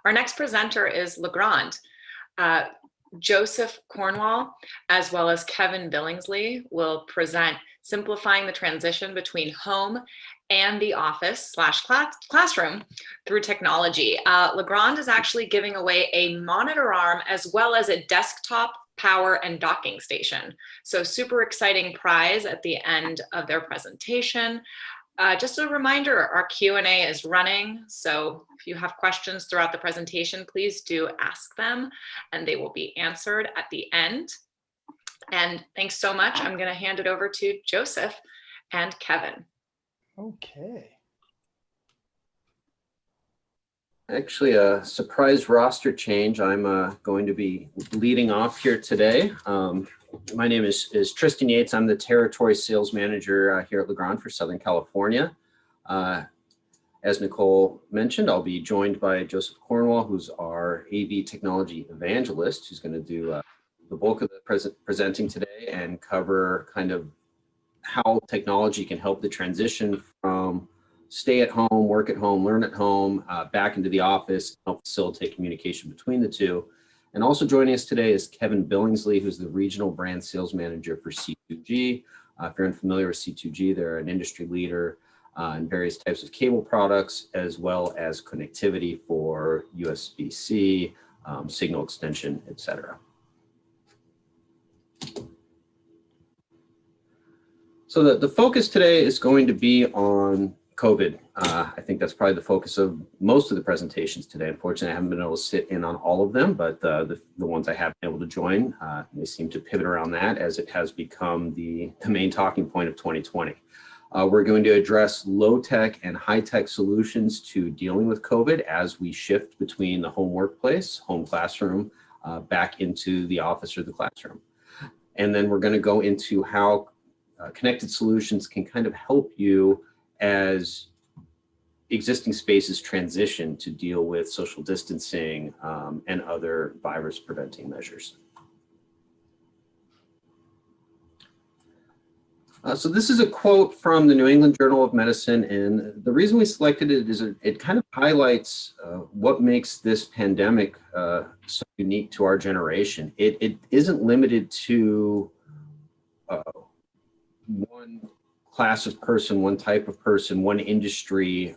Our next presenter is Legrand. Joseph Cornwall, as well as Kevin Billingsley, will present simplifying the transition between home and the office / classroom through technology. Legrand is actually giving away a monitor arm as well as a desktop power and docking station. So super exciting prize at the end of their presentation. Just a reminder, our Q&A is running, so if you have questions throughout the presentation, please do ask them and they will be answered at the end. And thanks so much. I'm going to hand it over to Joseph and Kevin. Okay. Actually, a surprise roster change. I'm going to be leading off here today. My name is Tristan Yates. I'm the Territory Sales Manager here at Legrand for Southern California. As Nicole mentioned, I'll be joined by Joseph Cornwall, who's our AV Technology Evangelist, who's going to do the bulk of the presenting today and cover kind of how technology can help the transition from stay at home, work at home, learn at home, back into the office, help facilitate communication between the two. And also joining us today is Kevin Billingsley, who's the Regional Brand Sales Manager for C2G. If you're unfamiliar with C2G, they're an industry leader in various types of cable products, as well as connectivity for USB-C, signal extension, etc. So the focus today is going to be on COVID. I think that's probably the focus of most of the presentations today. Unfortunately, I haven't been able to sit in on all of them, but the ones I have been able to join, they seem to pivot around that as it has become the main talking point of 2020. We're going to address low-tech and high-tech solutions to dealing with COVID as we shift between the home workplace, home classroom, back into the office or the classroom. And then we're going to go into how connected solutions can kind of help you as existing spaces transition to deal with social distancing and other virus preventing measures. So this is a quote from the New England Journal of Medicine, and the reason we selected it is it kind of highlights what makes this pandemic so unique to our generation. It isn't limited to one class of person, one type of person, one industry.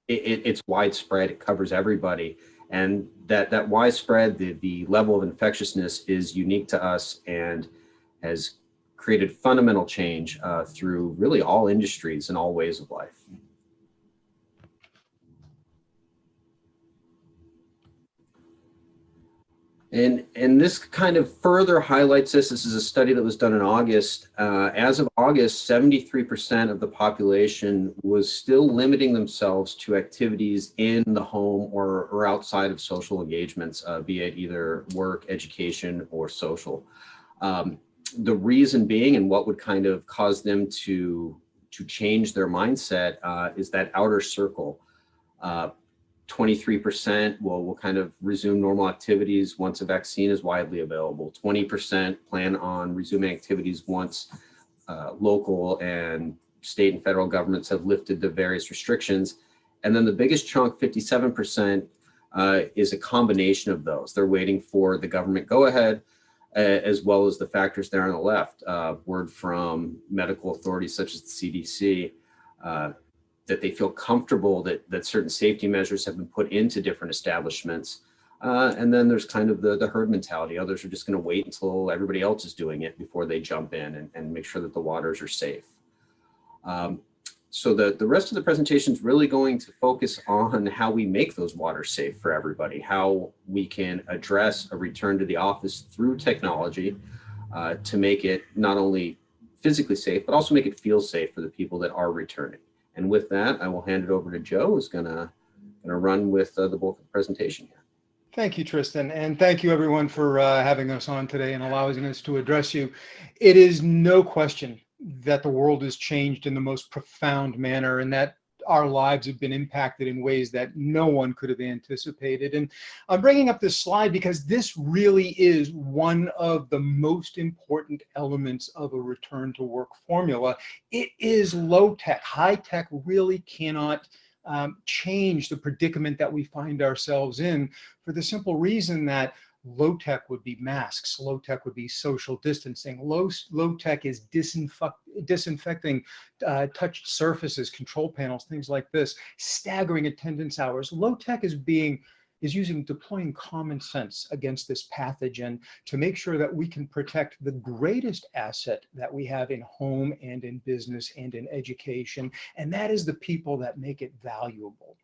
It's widespread. It covers everybody, and that widespread, the level of infectiousness is unique to us and has created fundamental change through really all industries and all ways of life. And this kind of further highlights this. This is a study that was done in August. As of August, 73% of the population was still limiting themselves to activities in the home or outside of social engagements, be it either work, education, or social. The reason being, and what would kind of cause them to change their mindset, is that outer circle. 23% will kind of resume normal activities once a vaccine is widely available. 20% plan on resuming activities once local and state and federal governments have lifted the various restrictions. And then the biggest chunk, 57%, is a combination of those. They're waiting for the government go-ahead, as well as the factors there on the left. Word from medical authorities such as the CDC, that they feel comfortable that certain safety measures have been put into different establishments. And then there's kind of the herd mentality. Others are just going to wait until everybody else is doing it before they jump in and make sure that the waters are safe. So the rest of the presentation is really going to focus on how we make those waters safe for everybody, how we can address a return to the office through technology to make it not only physically safe, but also make it feel safe for the people that are returning. And with that, I will hand it over to Joe, who's gonna run with the bulk of the presentation here. Thank you, Tristan, and thank you everyone for having us on today and allowing us to address you. It is no question that the world has changed in the most profound manner, and that our lives have been impacted in ways that no one could have anticipated. And I'm bringing up this slide because this really is one of the most important elements of a return to work formula. It is low tech. High tech really cannot change the predicament that we find ourselves in, for the simple reason that low tech would be masks, low tech would be social distancing, low tech is disinfecting touched surfaces, control panels, things like this, staggering attendance hours. Low tech is deploying common sense against this pathogen to make sure that we can protect the greatest asset that we have in home and in business and in education, and that is the people that make it valuable.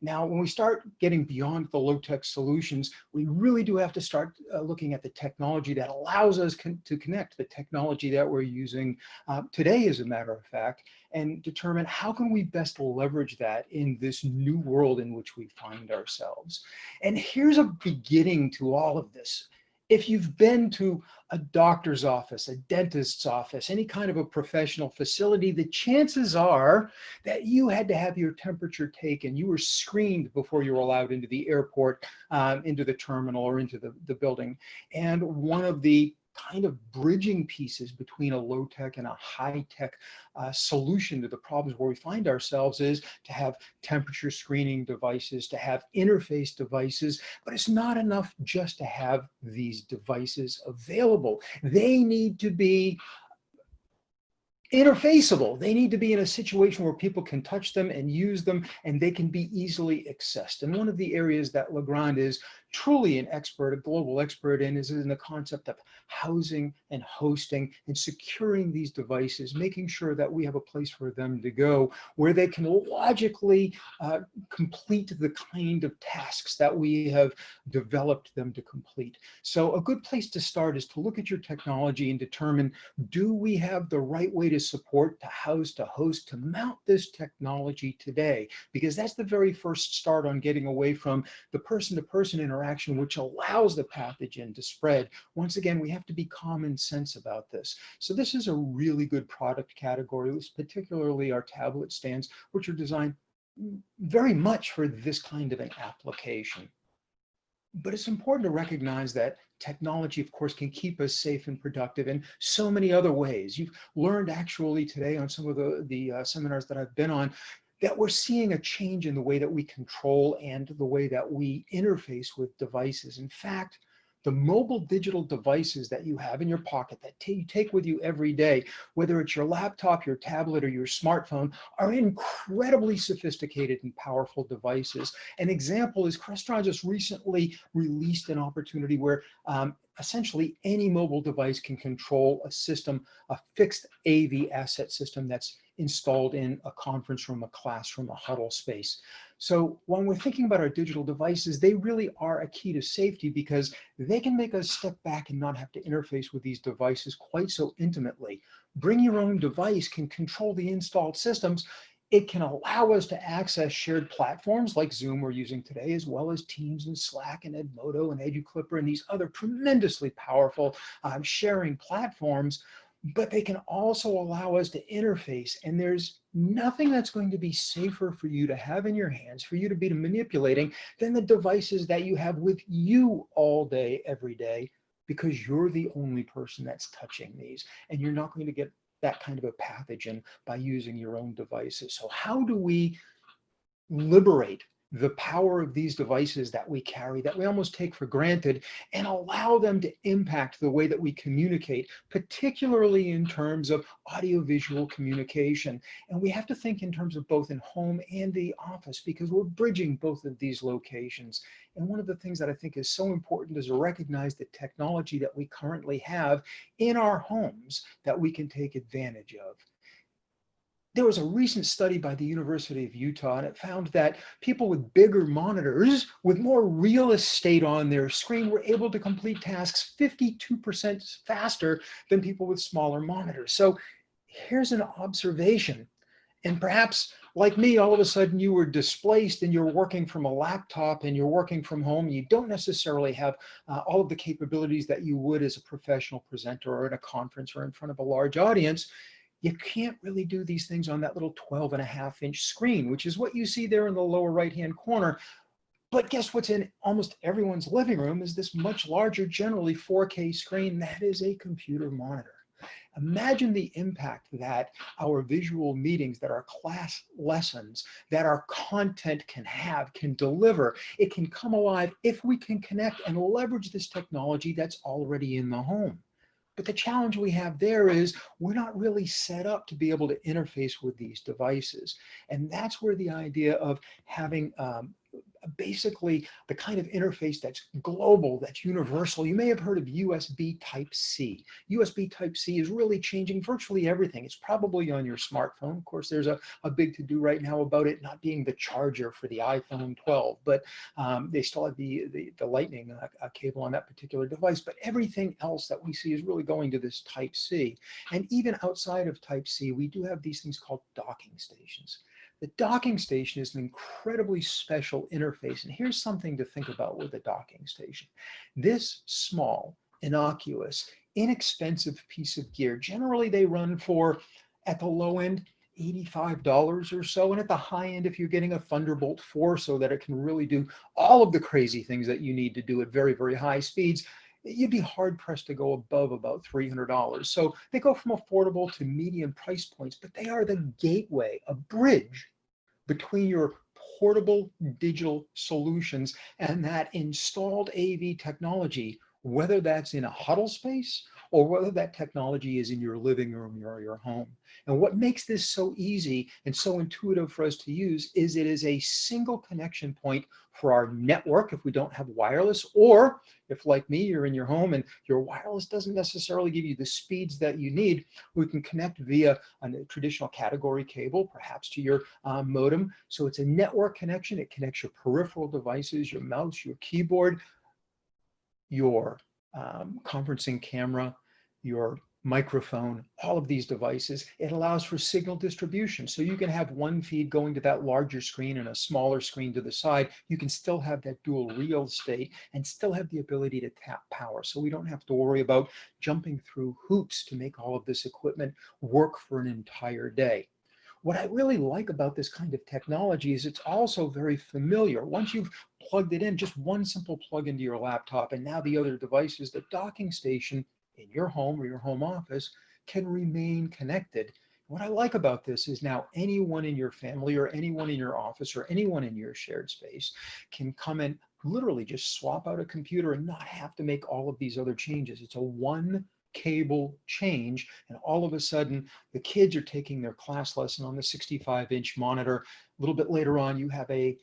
Now, when we start getting beyond the low-tech solutions, we really do have to start looking at the technology that allows us to connect, the technology that we're using today, as a matter of fact, and determine how can we best leverage that in this new world in which we find ourselves. And here's a beginning to all of this. If you've been to a doctor's office, a dentist's office, any kind of a professional facility, the chances are that you had to have your temperature taken. You were screened before you were allowed into the airport, into the terminal, or into the building. And one of the kind of bridging pieces between a low-tech and a high-tech solution to the problems where we find ourselves is to have temperature screening devices, to have interface devices, but it's not enough just to have these devices available. They need to be interfaceable. They need to be in a situation where people can touch them and use them, and they can be easily accessed. And one of the areas that Legrand is truly an expert, a global expert in, is in the concept of housing and hosting and securing these devices, making sure that we have a place for them to go where they can logically complete the kind of tasks that we have developed them to complete. So a good place to start is to look at your technology and determine, do we have the right way to support, to house, to host, to mount this technology today? Because that's the very first start on getting away from the person-to-person interaction, which allows the pathogen to spread. Once again, we have to be common sense about this. So this is a really good product category, particularly our tablet stands, which are designed very much for this kind of an application. But it's important to recognize that technology, of course, can keep us safe and productive in so many other ways. You've learned actually today on some of the seminars that I've been on that we're seeing a change in the way that we control and the way that we interface with devices. In fact, the mobile digital devices that you have in your pocket that you take with you every day, whether it's your laptop, your tablet, or your smartphone, are incredibly sophisticated and powerful devices. An example is Crestron just recently released an opportunity where essentially any mobile device can control a system, a fixed AV asset system that's installed in a conference room, a classroom, a huddle space. So when we're thinking about our digital devices, they really are a key to safety because they can make us step back and not have to interface with these devices quite so intimately. Bring your own device can control the installed systems. It can allow us to access shared platforms like Zoom we're using today, as well as Teams and Slack and Edmodo and EduClipper and these other tremendously powerful sharing platforms. But they can also allow us to interface, and there's nothing that's going to be safer for you to have in your hands, for you to be manipulating, than the devices that you have with you all day, every day, because you're the only person that's touching these, and you're not going to get that kind of a pathogen by using your own devices. So how do we liberate the power of these devices that we carry, that we almost take for granted, and allow them to impact the way that we communicate, particularly in terms of audiovisual communication? And we have to think in terms of both in home and the office, because we're bridging both of these locations. And one of the things that I think is so important is to recognize the technology that we currently have in our homes that we can take advantage of. There was a recent study by the University of Utah, and it found that people with bigger monitors, with more real estate on their screen, were able to complete tasks 52% faster than people with smaller monitors. So here's an observation. And perhaps, like me, all of a sudden you were displaced and you're working from a laptop and you're working from home. You don't necessarily have all of the capabilities that you would as a professional presenter or at a conference or in front of a large audience. You can't really do these things on that little 12.5-inch screen, which is what you see there in the lower right-hand corner. But guess what's in almost everyone's living room is this much larger, generally 4K screen. That is a computer monitor. Imagine the impact that our visual meetings, that our class lessons, that our content can have, can deliver. It can come alive if we can connect and leverage this technology that's already in the home. But the challenge we have there is we're not really set up to be able to interface with these devices. And that's where the idea of having basically the kind of interface that's global, that's universal. You may have heard of USB Type-C. USB Type-C is really changing virtually everything. It's probably on your smartphone. Of course, there's a big to-do right now about it not being the charger for the iPhone 12, but they still have the lightning cable on that particular device. But everything else that we see is really going to this Type-C. And even outside of Type-C, we do have these things called docking stations. The docking station is an incredibly special interface. And here's something to think about with a docking station. This small, innocuous, inexpensive piece of gear, generally they run for, at the low end, $85 or so. And at the high end, if you're getting a Thunderbolt 4 so that it can really do all of the crazy things that you need to do at very, very high speeds, you'd be hard pressed to go above about $300. So they go from affordable to medium price points, but they are the gateway, a bridge between your portable digital solutions and that installed AV technology, whether that's in a huddle space or whether that technology is in your living room or your home. And what makes this so easy and so intuitive for us to use is it is a single connection point for our network if we don't have wireless, or if, like me, you're in your home and your wireless doesn't necessarily give you the speeds that you need, we can connect via a traditional category cable, perhaps to your modem. So it's a network connection. It connects your peripheral devices, your mouse, your keyboard, your conferencing camera, your microphone, all of these devices. It allows for signal distribution. So you can have one feed going to that larger screen and a smaller screen to the side. You can still have that dual real estate and still have the ability to tap power. So we don't have to worry about jumping through hoops to make all of this equipment work for an entire day. What I really like about this kind of technology is it's also very familiar. Once you've plugged it in, just one simple plug into your laptop, and now the other devices, the docking station in your home or your home office can remain connected. What I like about this is now anyone in your family or anyone in your office or anyone in your shared space can come and literally just swap out a computer and not have to make all of these other changes. It's a one cable change, and all of a sudden the kids are taking their class lesson on the 65-inch monitor. A little bit later on, you have a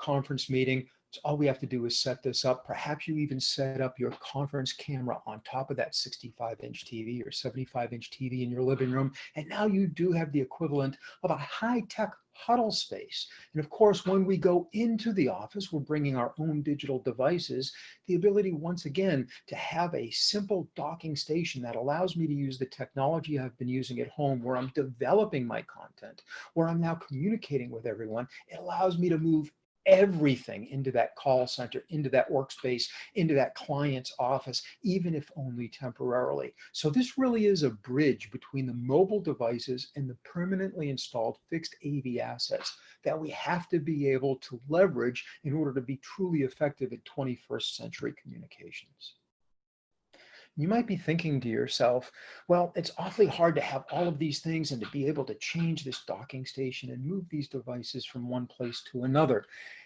conference meeting. So all we have to do is set this up. Perhaps you even set up your conference camera on top of that 65-inch TV or 75-inch TV in your living room. And now you do have the equivalent of a high-tech huddle space. And of course, when we go into the office, we're bringing our own digital devices, the ability once again to have a simple docking station that allows me to use the technology I've been using at home, where I'm developing my content, where I'm now communicating with everyone. It allows me to move everything into that call center, into that workspace, into that client's office, even if only temporarily. So this really is a bridge between the mobile devices and the permanently installed fixed AV assets that we have to be able to leverage in order to be truly effective at 21st century communications. You might be thinking to yourself, well, it's awfully hard to have all of these things and to be able to change this docking station and move these devices from one place to another.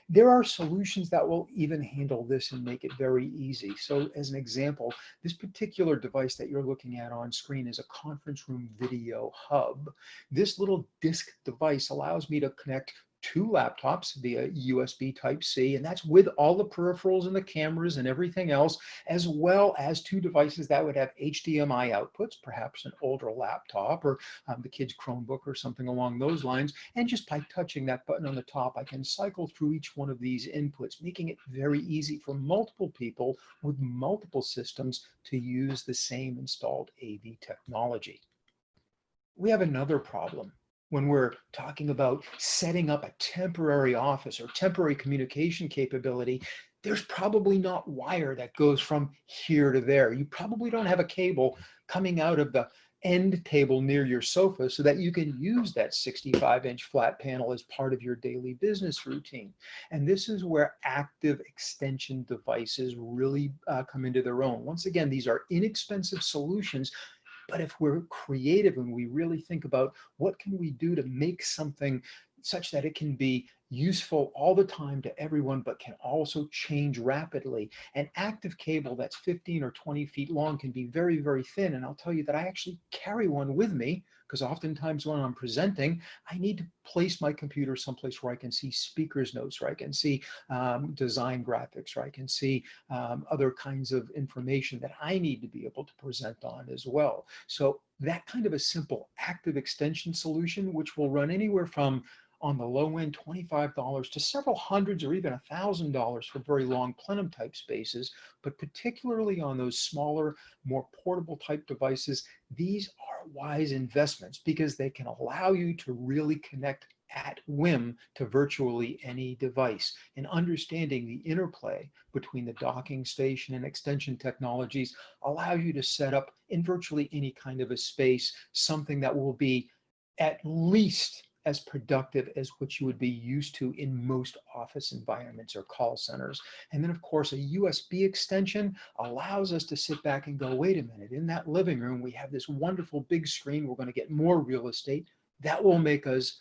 There are solutions that will even handle this and make it very easy. So as an example, this particular device that you're looking at on screen is a conference room video hub. This little disc device allows me to connect two laptops via USB Type-C, and that's with all the peripherals and the cameras and everything else, as well as two devices that would have HDMI outputs, perhaps an older laptop or the kid's Chromebook or something along those lines. And just by touching that button on the top, I can cycle through each one of these inputs, making it very easy for multiple people with multiple systems to use the same installed AV technology. We have another problem. When we're talking about setting up a temporary office or temporary communication capability, there's probably not wire that goes from here to there. You probably don't have a cable coming out of the end table near your sofa so that you can use that 65-inch flat panel as part of your daily business routine. And this is where active extension devices really come into their own. Once again, these are inexpensive solutions, but if we're creative and we really think about what can we do to make something such that it can be useful all the time to everyone, but can also change rapidly. An active cable that's 15 or 20 feet long can be very, very thin. And I'll tell you that I actually carry one with me because oftentimes when I'm presenting, I need to place my computer someplace where I can see speakers notes, where I can see design graphics, where I can see other kinds of information that I need to be able to present on as well. So that kind of a simple active extension solution, which will run anywhere from, on the low end, $25 to several hundreds or even $1,000 for very long plenum type spaces, but particularly on those smaller, more portable type devices, these are wise investments because they can allow you to really connect at whim to virtually any device. And understanding the interplay between the docking station and extension technologies allow you to set up in virtually any kind of a space something that will be at least as productive as what you would be used to in most office environments or call centers. And then of course, a USB extension allows us to sit back and go, wait a minute, in that living room, we have this wonderful big screen. We're going to get more real estate. That will make us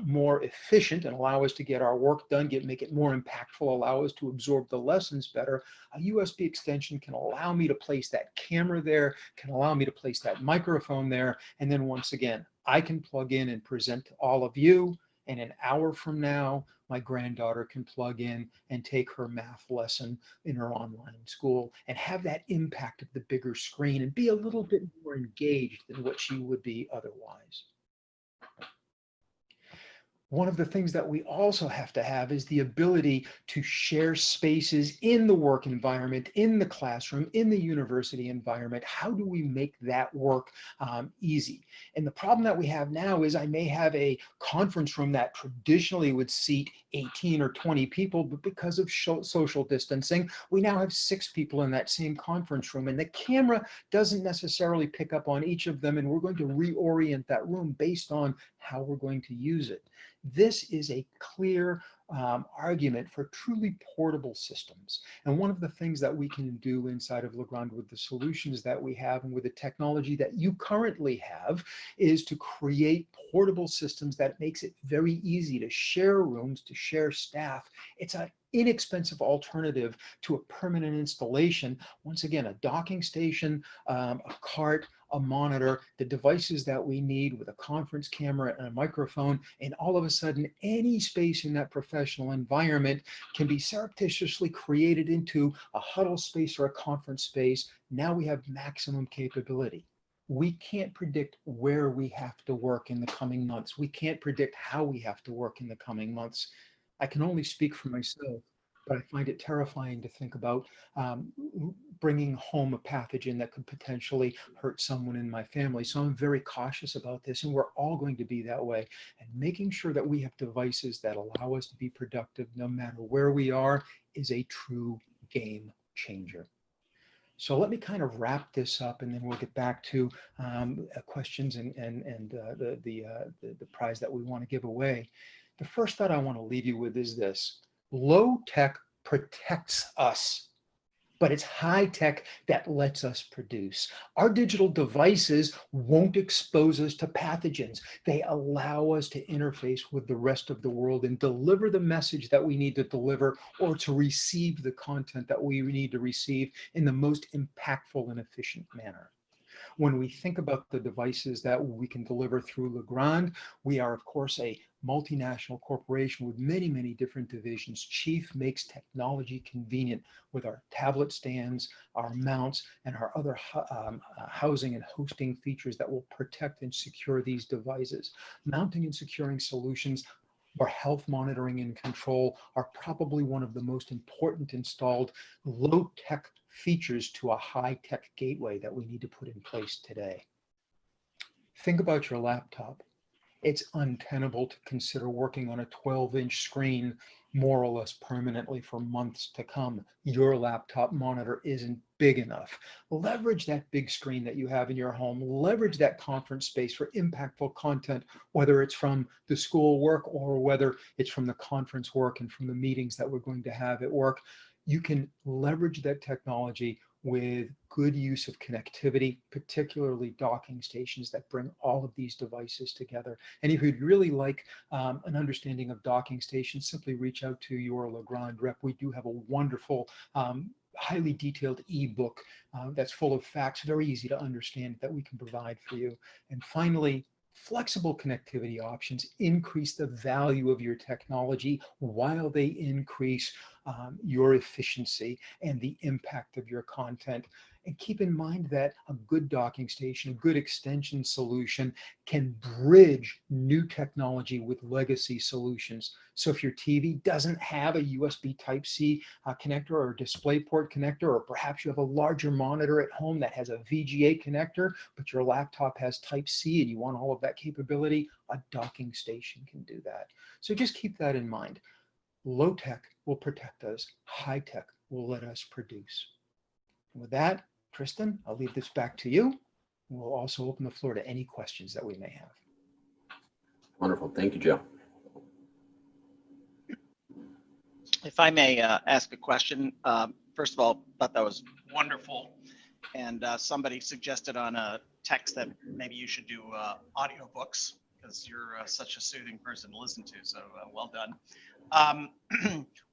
more efficient and allow us to get our work done, make it more impactful, allow us to absorb the lessons better. A USB extension can allow me to place that camera there, can allow me to place that microphone there. And then once again, I can plug in and present to all of you. And an hour from now, my granddaughter can plug in and take her math lesson in her online school and have that impact of the bigger screen and be a little bit more engaged than what she would be otherwise. One of the things that we also have to have is the ability to share spaces in the work environment, in the classroom, in the university environment. How do we make that work easy? And the problem that we have now is I may have a conference room that traditionally would seat 18 or 20 people, but because of social distancing, we now have 6 people in that same conference room, and the camera doesn't necessarily pick up on each of them, and we're going to reorient that room based on how we're going to use it. This is a clear argument for truly portable systems. And one of the things that we can do inside of Legrand with the solutions that we have and with the technology that you currently have is to create portable systems that makes it very easy to share rooms, to share staff. It's an inexpensive alternative to a permanent installation. Once again, a docking station, a cart, a monitor, the devices that we need with a conference camera and a microphone, and all of a sudden any space in that professional environment can be surreptitiously created into a huddle space or a conference space. Now we have maximum capability. We can't predict where we have to work in the coming months. We can't predict how we have to work in the coming months. I can only speak for myself, but I find it terrifying to think about bringing home a pathogen that could potentially hurt someone in my family. So I'm very cautious about this, and we're all going to be that way. And making sure that we have devices that allow us to be productive no matter where we are is a true game changer. So let me kind of wrap this up, and then we'll get back to questions and the prize that we want to give away. The first thought I want to leave you with is this: low tech protects us, but it's high tech that lets us produce. Our digital devices won't expose us to pathogens. They allow us to interface with the rest of the world and deliver the message that we need to deliver, or to receive the content that we need to receive in the most impactful and efficient manner. When we think about the devices that we can deliver through Legrand, we are, of course, a multinational corporation with many, many different divisions. Chief makes technology convenient with our tablet stands, our mounts, and our other housing and hosting features that will protect and secure these devices. Mounting and securing solutions or health monitoring and control are probably one of the most important installed low-tech features to a high-tech gateway that we need to put in place today. Think about your laptop. It's untenable to consider working on a 12-inch screen more or less permanently for months to come. Your laptop monitor isn't big enough. Leverage that big screen that you have in your home. Leverage that conference space for impactful content, whether it's from the school work or whether it's from the conference work and from the meetings that we're going to have at work. You can leverage that technology with good use of connectivity, particularly docking stations that bring all of these devices together. And if you'd really like an understanding of docking stations, simply reach out to your Legrand rep. We do have a wonderful, highly detailed ebook that's full of facts, very easy to understand, that we can provide for you. And finally, flexible connectivity options increase the value of your technology while they increase your efficiency and the impact of your content. And keep in mind that a good docking station, a good extension solution can bridge new technology with legacy solutions. So if your TV doesn't have a USB Type-C connector or a DisplayPort connector, or perhaps you have a larger monitor at home that has a VGA connector, but your laptop has Type-C and you want all of that capability, a docking station can do that. So just keep that in mind. Low tech will protect us. High tech will let us produce. And with that, Tristan, I'll leave this back to you. We'll also open the floor to any questions that we may have. Wonderful. Thank you, Joe. If I may ask a question, first of all, thought that was wonderful. And somebody suggested on a text that maybe you should do audiobooks, because you're such a soothing person to listen to. So well done.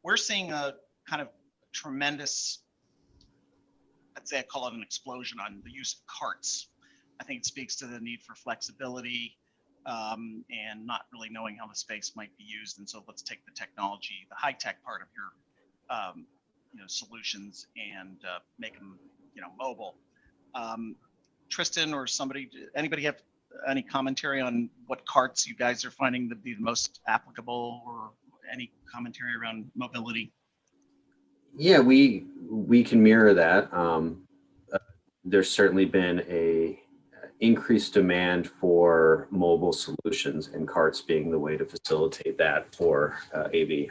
We're seeing a kind of tremendous, I'd say I call it an explosion on the use of carts. I think it speaks to the need for flexibility and not really knowing how the space might be used. And so let's take the technology, the high tech part of your solutions, and make them mobile. Tristan or anybody have any commentary on what carts you guys are finding to be the most applicable, or any commentary around mobility? Yeah, we can mirror that. There's certainly been a increased demand for mobile solutions, and carts being the way to facilitate that for AV.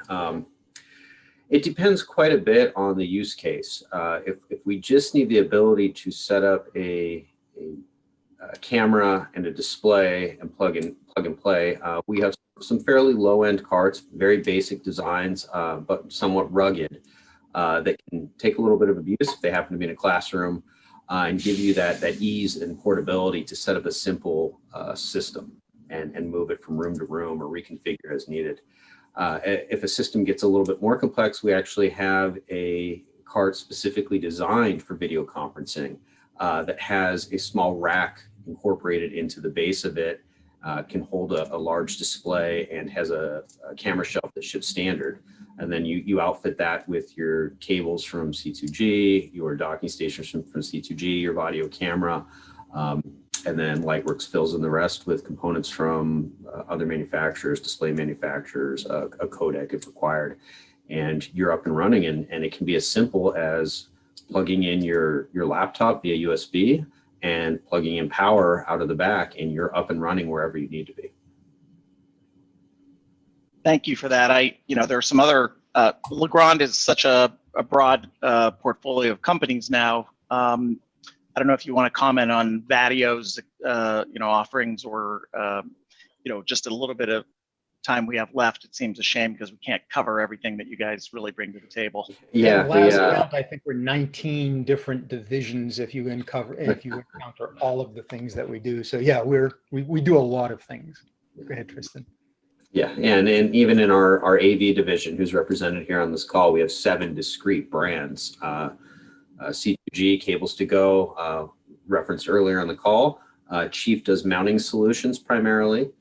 It depends quite a bit on the use case. If we just need the ability to set up a camera and a display and plug and play, we have some fairly low-end carts, very basic designs, but somewhat rugged, that can take a little bit of abuse if they happen to be in a classroom, and give you that ease and portability to set up a simple system and move it from room to room or reconfigure as needed. If a system gets a little bit more complex, we actually have a cart specifically designed for video conferencing that has a small rack incorporated into the base of it, can hold a large display, and has a camera shelf that ships standard. And then you outfit that with your cables from C2G, your docking stations from C2G, your audio camera, and then LightWerks fills in the rest with components from other manufacturers, display manufacturers, a codec if required. And you're up and running, and it can be as simple as plugging in your laptop via USB and plugging in power out of the back, and you're up and running wherever you need to be. Thank you for that. There are some other, Legrand is such a broad portfolio of companies now. I don't know if you want to comment on Vadio's, offerings, or, just a little bit of time we have left. It seems a shame because we can't cover everything that you guys really bring to the table. Yeah, last count, I think we're 19 different divisions if you encounter all of the things that we do. So yeah, we do a lot of things. Go ahead, Tristan. Yeah, and even in our AV division, who's represented here on this call, we have 7 discrete brands. C2G, Cables to Go, referenced earlier on the call. Chief does mounting solutions primarily.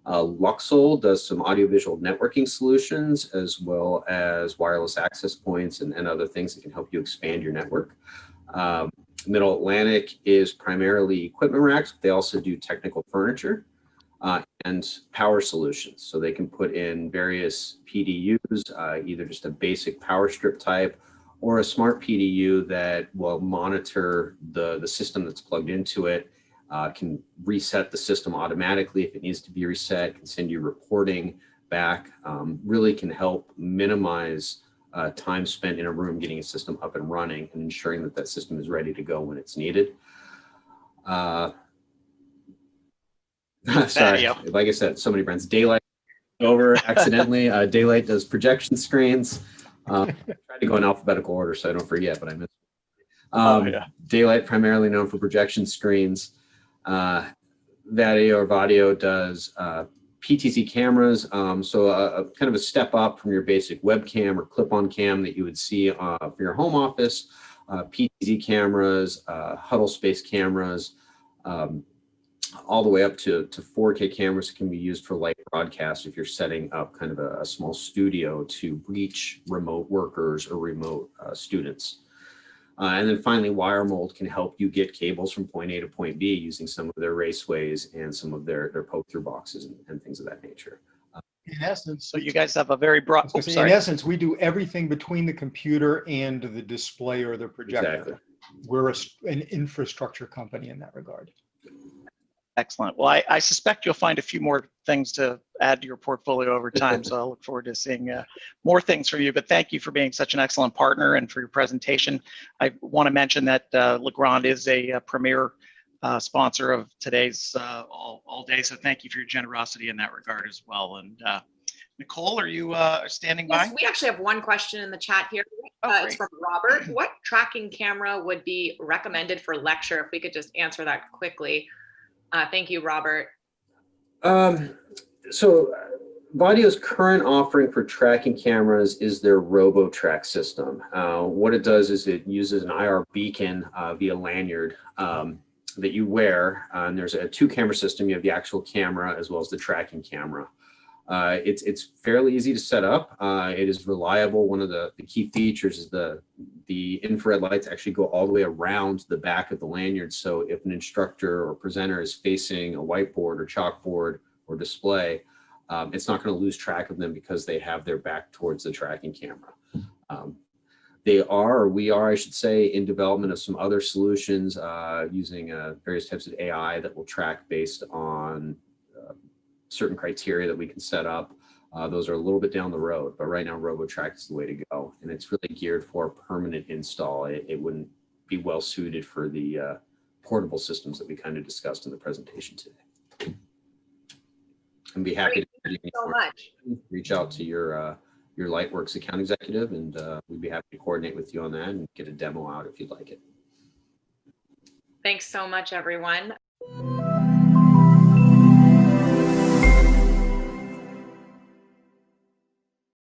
Luxol does some audiovisual networking solutions, as well as wireless access points and other things that can help you expand your network. Middle Atlantic is primarily equipment racks, but they also do technical furniture and power solutions. So they can put in various PDUs, either just a basic power strip type or a smart PDU that will monitor the system that's plugged into it, can reset the system automatically if it needs to be reset, can send you reporting back, really can help minimize time spent in a room getting a system up and running and ensuring that that system is ready to go when it's needed. Sorry, like I said, so many brands. Daylight over accidentally. Daylight does projection screens. Tried to go in alphabetical order so I don't forget, but I missed. Daylight primarily known for projection screens. Vadio does PTZ cameras, so a kind of a step up from your basic webcam or clip-on cam that you would see for your home office. PTZ cameras, huddle space cameras, all the way up to 4K cameras that can be used for live broadcast if you're setting up kind of a small studio to reach remote workers or remote students. And then finally, wire mold can help you get cables from point A to point B using some of their raceways and some of their poke-through boxes and things of that nature. In essence, So you guys have a very broad. in essence, we do everything between the computer and the display or the projector. Exactly. We're an infrastructure company in that regard. Excellent. Well, I suspect you'll find a few more things to add to your portfolio over time. So I'll look forward to seeing more things from you. But thank you for being such an excellent partner and for your presentation. I want to mention that Legrand is a premier sponsor of today's all day. So thank you for your generosity in that regard as well. And Nicole, are you standing by? Yes, we actually have one question in the chat here. It's from Robert. What tracking camera would be recommended for lecture? If we could just answer that quickly. Thank you, Robert. So Vadio's current offering for tracking cameras is their RoboTrack system. What it does is it uses an IR beacon via lanyard that you wear. And there's a 2-camera system. You have the actual camera as well as the tracking camera. It's fairly easy to set up. It is reliable. One of the key features is the infrared lights actually go all the way around the back of the lanyard. So if an instructor or presenter is facing a whiteboard or chalkboard or display, it's not going to lose track of them because they have their back towards the tracking camera. We are, I should say, in development of some other solutions using various types of AI that will track based on certain criteria that we can set up. Those are a little bit down the road, but right now RoboTrack is the way to go. And it's really geared for permanent install. It wouldn't be well suited for the portable systems that we kind of discussed in the presentation today. I'd be happy to Thank you so much. reach out to your LightWerks account executive, and we'd be happy to coordinate with you on that and get a demo out if you'd like it. Thanks so much, everyone.